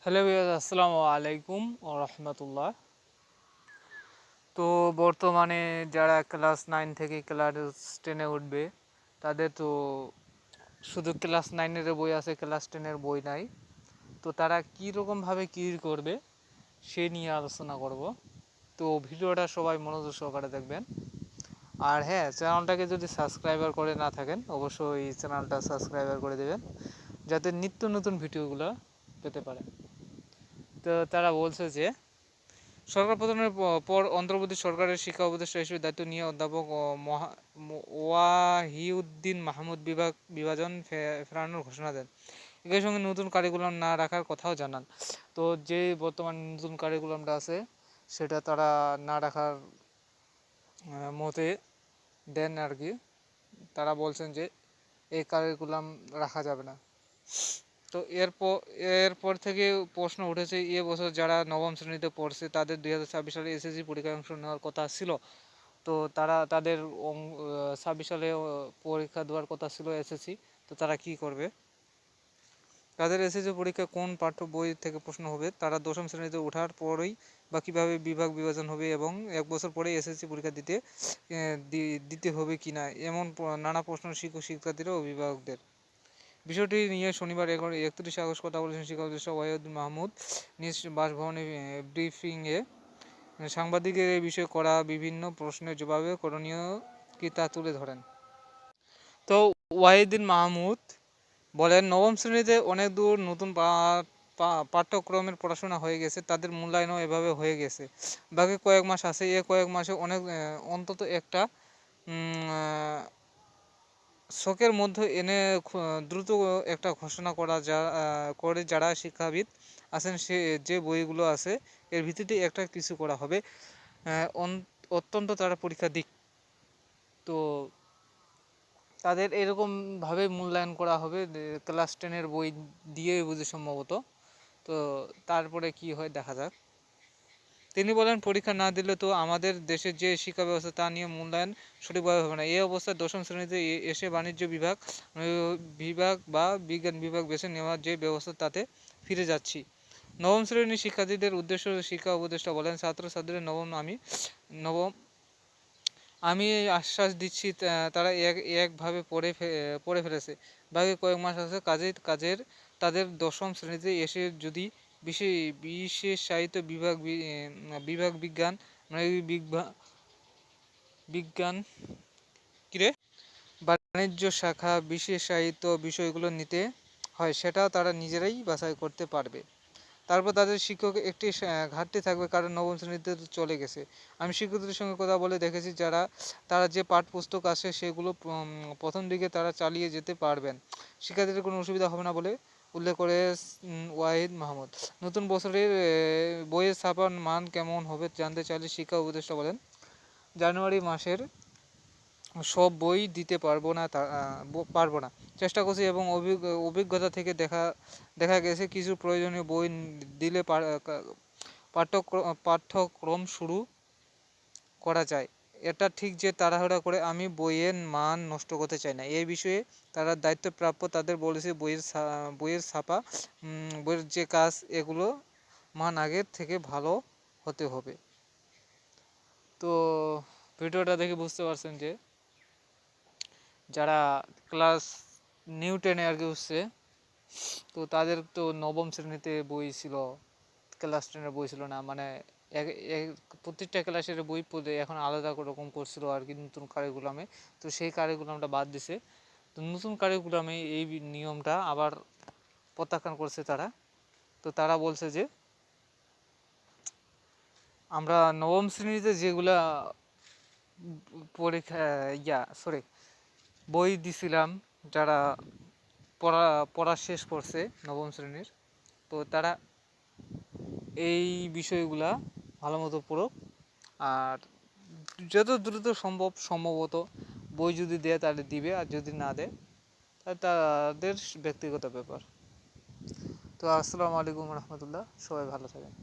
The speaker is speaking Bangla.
হ্যালো ভিউয়ার্স, আসসালামু আলাইকুম ও রহমতুল্লাহ। তো বর্তমানে যারা ক্লাস 9 থেকে ক্লাস 10-এ উঠবে তাদের তো শুধু ক্লাস 9-এর বই আছে, ক্লাস 10-এর বই নাই। তো তারা কীরকমভাবে কী করবে সে নিয়ে আলোচনা করব। তো ভিডিওটা সবাই মনোযোগ সহকারে দেখবেন। আর হ্যাঁ, চ্যানেলটাকে যদি সাবস্ক্রাইবার করে না থাকেন অবশ্যই এই চ্যানেলটা সাবস্ক্রাইবার করে দেবেন যাতে নিত্য নতুন ভিডিওগুলো পেতে পারেন। তো তারা বলছে যে সরকার প্রধানের পর অন্তর্বর্তী সরকারের শিক্ষা উপদেষ্টা হিসেবে দায়িত্ব নিয়ে অধ্যাপক ওয়াহিউদ্দিন মাহমুদ বিভাজন ফেরানোর ঘোষণা দেন। একই সঙ্গে নতুন কারিকুলাম না রাখার কথাও জানান। তো যে বর্তমান নতুন কারিকুলামটা আছে সেটা তারা না রাখার মতে দেন আর কি। তারা বলছেন যে এই কারিকুলাম রাখা যাবে না। তো এরপর থেকে প্রশ্ন উঠেছে, এ বছর যারা নবম শ্রেণীতে পড়ছে তাদের 2026 সালে এসএসসি পরীক্ষায় অংশ নেওয়ার কথা ছিল। তো তারা তাদের 26 সালে পরীক্ষা দেওয়ার কথা ছিল এসএসসি। তো তারা কি করবে? তাদের এসএসসি পরীক্ষা কোন পাঠ্য বই থেকে প্রশ্ন হবে, তারা দশম শ্রেণীতে ওঠার পরেই বা কীভাবে বিভাগ বিভাজন হবে এবং এক বছর পরে এসএসসি পরীক্ষা দিতে হবে কি না, এমন নানা প্রশ্ন শিক্ষক শিক্ষার্থীরা ও অভিভাবকদের। বিষয়টি নিয়ে শনিবার 31 আগস্ট কথা বলেছেন শিক্ষা উপদেষ্টা ওয়াহিউদ্দিন মাহমুদ নিজ বাসভবনে ব্রিফিংয়ে। সাংবাদিকের এই বিষয়ে করা বিভিন্ন প্রশ্নের জবাবে করণীয় কি তা তুলে ধরেন। তো ওয়াহিউদ্দিন মাহমুদ বলেন, নবম শ্রেণীতে অনেক দূর নতুন পাঠ্যক্রমের পড়াশোনা হয়ে গেছে, তাদের মূল্যায়নও এভাবে হয়ে গেছে। বাকি কয়েক মাস আছে, এ কয়েক মাসে অন্তত একটা শোকের মধ্যে এনে দ্রুত একটা ঘোষণা করে যারা শিক্ষাবিদ আছেন সে যে বইগুলো আছে এর ভিত্তিতে একটা কিছু করা হবে। অত্যন্ত তারা পরীক্ষা দিক। তো তাদের এরকমভাবে মূল্যায়ন করা হবে ক্লাস 10-এর বই দিয়ে বুঝি সম্ভবত। তো তারপরে কি হয় দেখা যাক। তিনি বলেন, পরীক্ষা না দিলে তো আমাদের দেশের যে শিক্ষা ব্যবস্থা তা নিয়ে মূল্যায়ন সঠিকভাবে হবে না। এই অবস্থায় দশম শ্রেণীতে এসে বাণিজ্য বিভাগ বা বিজ্ঞান বিভাগ বেছে নেওয়ার যে ব্যবস্থা তাতে ফিরে যাচ্ছি। নবম শ্রেণীর শিক্ষার্থীদের উদ্দেশ্য শিক্ষা উপদেষ্টা বলেন, ছাত্রছাত্রীদের নবম আমি আশ্বাস দিচ্ছি তারা একভাবে পড়ে ফেলেছে। বাকি কয়েক মাস আছে তাদের দশম শ্রেণীতে এসে যদি বিশেষায়িত বিভাগ বিজ্ঞান মানে বিজ্ঞান কিরে বাণিজ্য শাখা বিশেষায়িত বিষয়গুলো নিতে হয় সেটাও তারা নিজেরাই বাছাই করতে পারবে। তারপর তাদের শিক্ষক একটি ঘাটতি থাকবে কারণ নবম শ্রেণীতে চলে গেছে। আমি শিক্ষকদের সঙ্গে কথা বলে দেখেছি তারা যে পাঠ্যপুস্তক আছে সেগুলো প্রথম দিকে তারা চালিয়ে যেতে পারবেন, শিক্ষার্থীদের কোনো অসুবিধা হবে না বলে উল্লেখ করে ওয়াহিদ মাহমুদ। নতুন বছরের বইয়ের ছাপার মান কেমন হবে জানতে চাইলে শিক্ষা উপদেষ্টা বলেন, জানুয়ারি মাসের সব বই দিতে পারবো না, চেষ্টা করছি এবং অভিজ্ঞতা থেকে দেখা গেছে কিছু প্রয়োজনীয় বই দিলে পাঠ্যক্রম শুরু করা যায়। এটা ঠিক যে তাড়াহুড়া করে আমি বইয়ের মান নষ্ট করতে চাই না। এই বিষয়ে তারা দায়িত্বপ্রাপ্য তাদের বলেছে বইয়ের ছাপা বইয়ের যে কাজ এগুলো মান আগের থেকে ভালো হতে হবে। তো ভিডিওটা দেখে বুঝতে পারছেন যে যারা ক্লাস নিউ 10-এ আর কি উঠছে তো তাদের তো নবম শ্রেণীতে বই ছিল, ক্লাস 10-এর বই ছিল না। মানে প্রত্যেকটা ক্লাসের বই পড়ে এখন আলাদা রকম করছিল আর কি নতুন কারিকুলামে। তো সেই কারিকুলামটা বাদ দিছে। তো নতুন কারিকুলামে এই নিয়মটা আবার প্রত্যাখ্যান করছে তারা। তো তারা বলছে যে আমরা নবম শ্রেণীতে যেগুলা পরীক্ষা বই দিছিলাম, যারা পড়া শেষ করছে নবম শ্রেণীর, তো তারা এই বিষয়গুলা ভালো মতো পড়ুক। আর যত দ্রুত সম্ভবত বই যদি দেয় তাহলে দিবে, আর যদি না দেয় তাহলে তাদের ব্যক্তিগত ব্যাপার। তো আসসালামু আলাইকুম রহমতুল্লাহ, সবাই ভালো থাকেন।